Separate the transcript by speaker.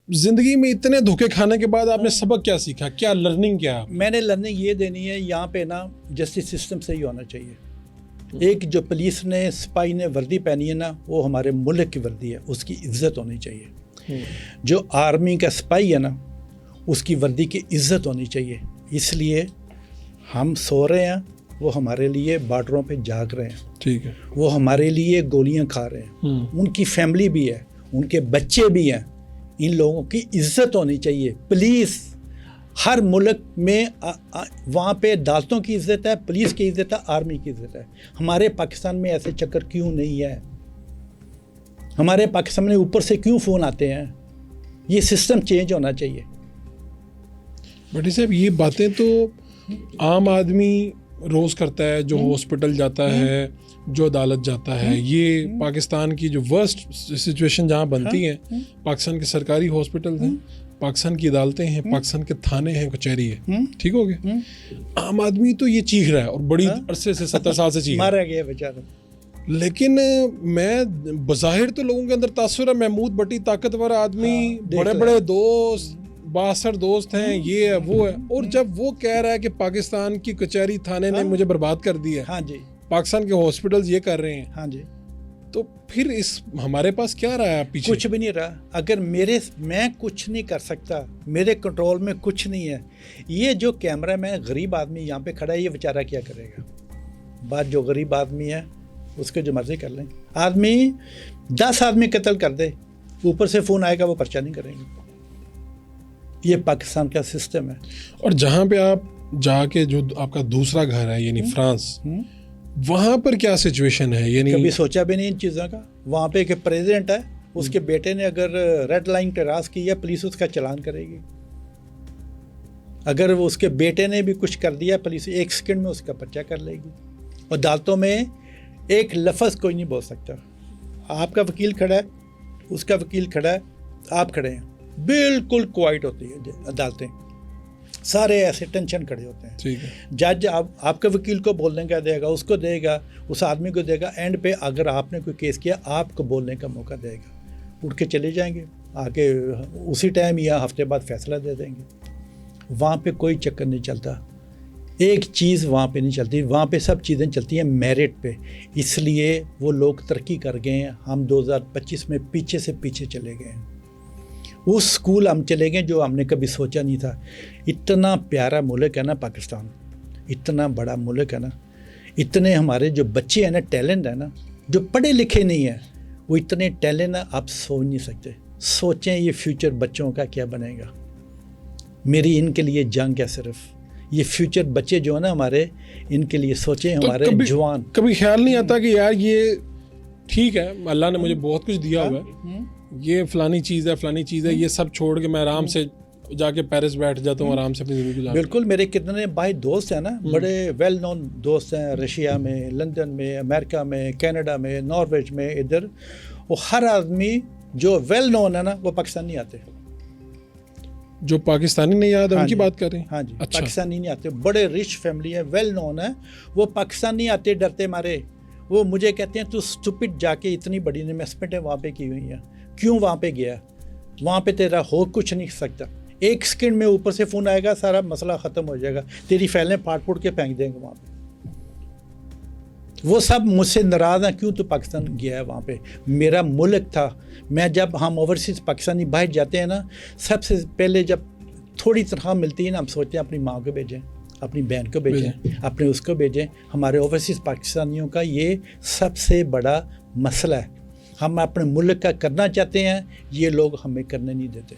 Speaker 1: زندگی میں اتنے دھوکے کھانے کے بعد آپ نے سبق کیا سیکھا, کیا لرننگ کیا؟
Speaker 2: میں نے لرننگ یہ دینی ہے, یہاں پہ نا جسٹس سسٹم صحیح ہونا چاہیے. ایک جو پولیس نے سپاہی نے وردی پہنی ہے نا, وہ ہمارے ملک کی وردی ہے, اس کی عزت ہونی چاہیے. جو آرمی کا سپاہی ہے نا, اس کی وردی کی عزت ہونی چاہیے. اس لیے ہم سو رہے ہیں, وہ ہمارے لیے بارڈروں پہ جاگ رہے ہیں.
Speaker 1: ٹھیک ہے.
Speaker 2: وہ ہمارے لیے گولیاں کھا رہے ہیں. ان کی فیملی بھی ہے, ان کے بچے بھی ہیں. ان لوگوں کی عزت ہونی چاہیے. پولیس ہر ملک میں وہاں پہ عدالتوں کی عزت ہے, پولیس کی عزت ہے, آرمی کی عزت ہے. ہمارے پاکستان میں ایسے چکر کیوں نہیں ہے؟ ہمارے پاکستان میں اوپر سے کیوں فون آتے ہیں؟ یہ سسٹم چینج ہونا چاہیے.
Speaker 1: بھٹی صاحب, یہ باتیں تو عام آدمی روز کرتا ہے, جو ہاسپٹل جاتا ہے, جو عدالت جاتا ہے. یہ پاکستان کی جو ورسٹ سچویشن جہاں بنتی ہیں, پاکستان کے سرکاری ہاسپٹل ہیں, پاکستان کی عدالتیں ہیں, پاکستان کے تھانے ہیں, کچہری ہے. ٹھیک ہو گیا. عام آدمی تو یہ چیخ رہا ہے, اور بڑی عرصے سے 70 سال سے چیخ رہا ہے,
Speaker 2: مارا گیا بیچارہ.
Speaker 1: لیکن میں بظاہر تو لوگوں کے اندر تاثر ہے, محمود بھٹی طاقتور آدمی, بڑے بڑے دوست, باثر دوست ہیں, یہ ہے وہ ہے. اور جب وہ کہہ رہا ہے کہ پاکستان کی کچہری تھانے نے مجھے برباد کر دیا ہے,
Speaker 2: ہاں جی,
Speaker 1: پاکستان کے ہاسپٹلز یہ کر رہے ہیں,
Speaker 2: ہاں جی,
Speaker 1: تو پھر ہمارے پاس کیا رہا ہے پیچھے؟
Speaker 2: کچھ بھی نہیں رہا. اگر میں کچھ نہیں کر سکتا, میرے کنٹرول میں کچھ نہیں ہے. یہ جو کیمرہ مین غریب آدمی یہاں پہ کھڑا ہے, یہ بیچارہ کیا کرے گا؟ بات جو غریب آدمی ہے اس کے جو مرضی کر لیں. آدمی 10 آدمی قتل کر دے, اوپر سے فون آئے گا, وہ پرچہ نہیں کریں گے. یہ پاکستان کا سسٹم ہے.
Speaker 1: اور جہاں پہ آپ جا کے, جو آپ کا دوسرا گھر ہے یعنی فرانس, وہاں پر کیا سچویشن ہے؟ یعنی
Speaker 2: کبھی سوچا بھی نہیں ان چیزوں کا. وہاں پہ ایک پریزیڈنٹ ہے, اس کے بیٹے نے اگر ریڈ لائن کراس کی ہے, پولیس اس کا چلان کرے گی. اگر وہ اس کے بیٹے نے بھی کچھ کر دیا, پولیس 1 سیکنڈ میں اس کا پرچہ کر لے گی. اور عدالتوں میں ایک لفظ کوئی نہیں بول سکتا. آپ کا وکیل کھڑا ہے, اس کا وکیل کھڑا ہے, آپ کھڑے ہیں, بالکل کوائٹ ہوتی ہے عدالتیں. سارے ایسے ٹینشن کھڑے ہوتے ہیں. جج آپ کے وکیل کو بولنے کا دے گا, اس کو دے گا, اس آدمی کو دے گا. اینڈ پہ اگر آپ نے کوئی کیس کیا, آپ کو بولنے کا موقع دے گا. اٹھ کے چلے جائیں گے, آگے اسی ٹائم یا ہفتے بعد فیصلہ دے دیں گے. وہاں پہ کوئی چکر نہیں چلتا. ایک چیز وہاں پہ نہیں چلتی. وہاں پہ سب چیزیں چلتی ہیں میرٹ پہ. اس لیے وہ لوگ ترقی کر گئے ہیں. ہم 2025 میں پیچھے سے پیچھے چلے گئے ہیں. اس اسکول ہم چلے گئے جو ہم نے کبھی سوچا نہیں تھا. اتنا پیارا ملک ہے نا پاکستان, اتنا بڑا ملک ہے نا. اتنے ہمارے جو بچے ہیں نا, ٹیلنٹ ہے نا, جو پڑھے لکھے نہیں ہیں, وہ اتنے ٹیلنٹ ہیں, آپ سوچ نہیں سکتے. سوچیں یہ فیوچر بچوں کا کیا بنے گا. میری ان کے لیے جنگ ہے صرف. یہ فیوچر بچے جو ہیں نا ہمارے, ان کے لیے سوچیں. ہمارے جوان
Speaker 1: کبھی خیال نہیں آتا کہ یار یہ ٹھیک ہے, اللہ نے مجھے بہت کچھ دیا ہوا ہے, یہ فلانی چیز ہے, فلانی چیز ہے, یہ سب چھوڑ کے میں آرام سے جا کے پیرس بیٹھ جاتا ہوں, آرام سے اپنی زندگی گزارتا ہوں.
Speaker 2: بالکل. میرے کتنے بھائی دوست ہیں نا, بڑے ویل نون دوست ہیں, رشیا میں, لندن میں, امریکہ میں, کینیڈا میں, نارویج میں, ادھر. وہ ہر آدمی جو ویل نون ہے نا, وہ پاکستان نہیں آتے.
Speaker 1: جو پاکستانی نہیں آتے ان کی بات کر رہے ہیں؟
Speaker 2: ہاں جی, پاکستانی نہیں آتے. بڑے رچ فیملی ہے, ویل نون ہے, وہ پاکستان نہیں آتے, ڈرتے مارے. وہ مجھے کہتے ہیں تو اسٹوپڈ, جا کے اتنی بڑی انویسٹمنٹیں وہاں پہ کی ہوئی ہیں, کیوں وہاں پہ گیا؟ وہاں پہ تیرا ہو کچھ نہیں سکتا. 1 سیکنڈ میں اوپر سے فون آئے گا, سارا مسئلہ ختم ہو جائے گا. تیری فائلیں پھاڑ پھوڑ کے پھینک دیں گے وہاں پہ. وہ سب مجھ سے ناراض ہیں, کیوں تو پاکستان گیا ہے وہاں پہ. میرا ملک تھا. میں جب ہم اوورسیز پاکستانی باہر جاتے ہیں نا, سب سے پہلے جب تھوڑی تنخواہ ملتی ہے نا, ہم سوچتے ہیں اپنی ماں کو بھیجیں, اپنی بہن کو بھیجیں, اپنے اس کو بھیجیں. ہمارے اوورسیز پاکستانیوں کا یہ سب سے بڑا مسئلہ ہے. ہم اپنے ملک کا کرنا چاہتے ہیں, یہ لوگ ہمیں کرنے نہیں دیتے.